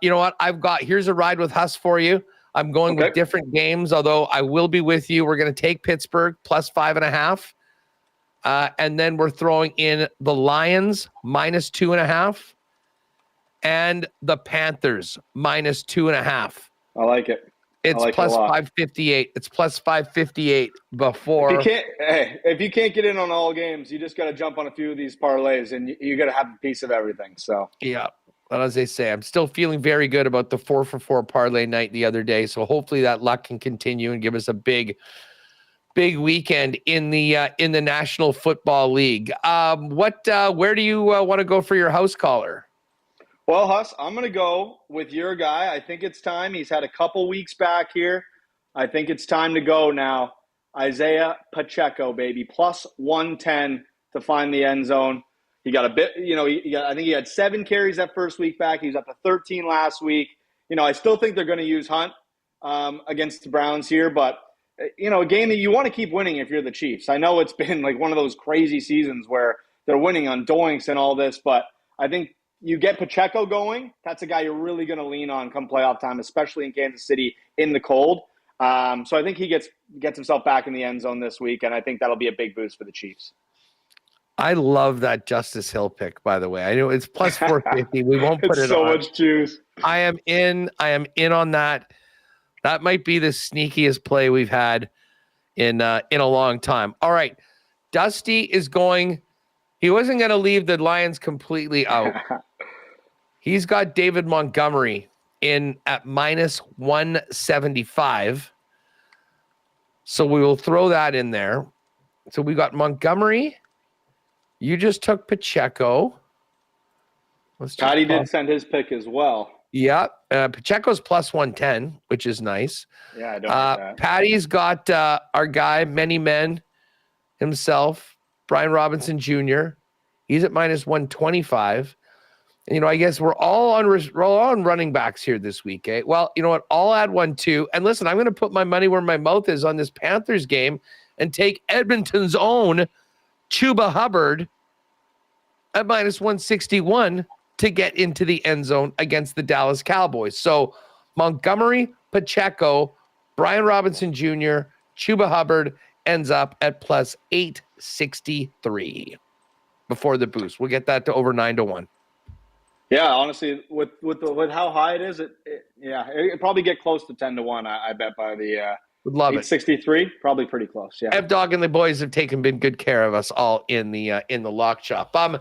You know what? Here's a ride with Huss for you. I'm going with different games, although I will be with you. We're going to take Pittsburgh plus 5.5. And then we're throwing in the Lions minus 2.5 and the Panthers minus 2.5. I like it. It's plus 558. It's plus 558 before. If you can't get in on all games, you just got to jump on a few of these parlays, and you got to have a piece of everything. So yeah, but as they say, I'm still feeling very good about the 4-for-4 parlay night the other day. So hopefully that luck can continue and give us a big weekend in the National Football League. Where do you want to go for your house caller? Well, Huss, I'm going to go with your guy. I think it's time. He's had a couple weeks back here. I think it's time to go now. Isaiah Pacheco, baby, plus 110 to find the end zone. He got a bit, I think he had 7 carries that first week back. He was up to 13 last week. I still think they're going to use Hunt against the Browns here, but a game that you want to keep winning if you're the Chiefs. I know it's been like one of those crazy seasons where they're winning on doinks and all this, but I think you get Pacheco going, that's a guy you're really going to lean on come playoff time, especially in Kansas City in the cold. So I think he gets himself back in the end zone this week, and I think that'll be a big boost for the Chiefs. I love that Justice Hill pick, by the way. I know it's plus 450. We won't put it so on. Much juice. I am in on that. That might be the sneakiest play we've had in a long time. All right. Dusty is going. He wasn't going to leave the Lions completely out. He's got David Montgomery in at minus 175. So we will throw that in there. So we got Montgomery. You just took Pacheco. Patty did send his pick as well. Yeah. Pacheco's plus 110, which is nice. Yeah, I don't like that. Patty's got our guy, Many Men himself, Brian Robinson Jr. He's at minus 125. And, I guess we're all on running backs here this week, eh? Well, you know what? I'll add one too. And listen, I'm going to put my money where my mouth is on this Panthers game and take Edmonton's own Chuba Hubbard at minus 161 to get into the end zone against the Dallas Cowboys. So Montgomery, Pacheco, Brian Robinson Jr., Chuba Hubbard ends up at plus 863 before the boost. We'll get that to over 9-1. Yeah, honestly, with how high it is, it probably get close to 10-1. I bet by the would love 863, probably pretty close. Yeah, F-Dog and the boys have been good care of us all in the lock shop. I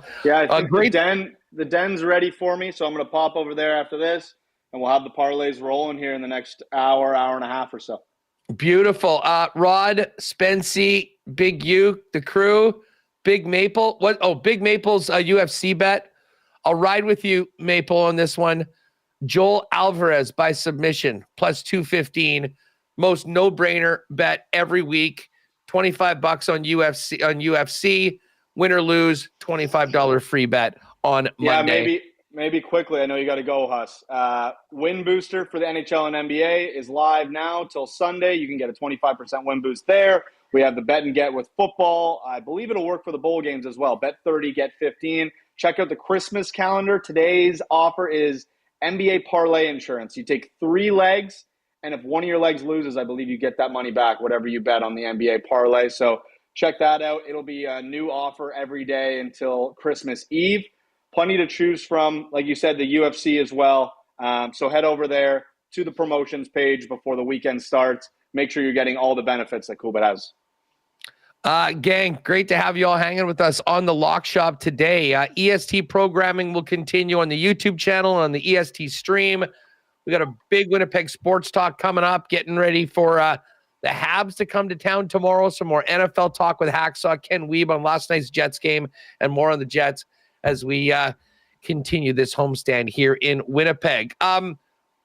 think the den's ready for me, so I'm going to pop over there after this, and we'll have the parlays rolling here in the next hour and a half or so. Beautiful. Rod, Spency, Big U, the crew, Big Maple. What? Oh, Big Maple's UFC bet. I'll ride with you, Maple, on this one. Joel Alvarez by submission, plus 215. Most no-brainer bet every week. $25 on UFC. Win or lose, $25 free bet on Monday. Yeah, maybe quickly. I know you got to go, Huss. Win booster for the NHL and NBA is live now till Sunday. You can get a 25% win boost there. We have the bet and get with football. I believe it'll work for the bowl games as well. Bet 30, get 15. Check out the Christmas calendar. Today's offer is NBA parlay insurance. You take 3 legs, and if one of your legs loses, I believe you get that money back, whatever you bet on the NBA parlay. So check that out. It'll be a new offer every day until Christmas Eve. Plenty to choose from. Like you said, the UFC as well. So head over there to the promotions page before the weekend starts. Make sure you're getting all the benefits that Coolbet has. Gang, great to have you all hanging with us on the Lock Shop today. EST programming will continue on the YouTube channel, on the EST stream. We got a big Winnipeg Sports Talk coming up, getting ready for the Habs to come to town tomorrow. Some more NFL talk with Hacksaw Ken Weeb on last night's Jets game, and more on the Jets as we continue this homestand here in Winnipeg.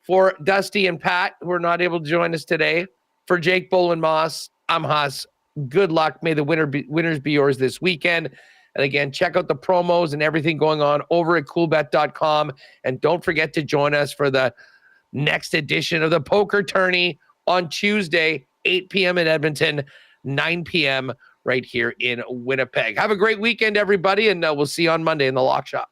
For Dusty and Pat, who are not able to join us today, for Jake Boland-Moss, I'm Huss. Good luck. May the winners be yours this weekend. And again, check out the promos and everything going on over at coolbet.com. And don't forget to join us for the next edition of the Poker Tourney on Tuesday, 8 p.m. in Edmonton, 9 p.m. right here in Winnipeg. Have a great weekend, everybody, and we'll see you on Monday in the Lock Shop.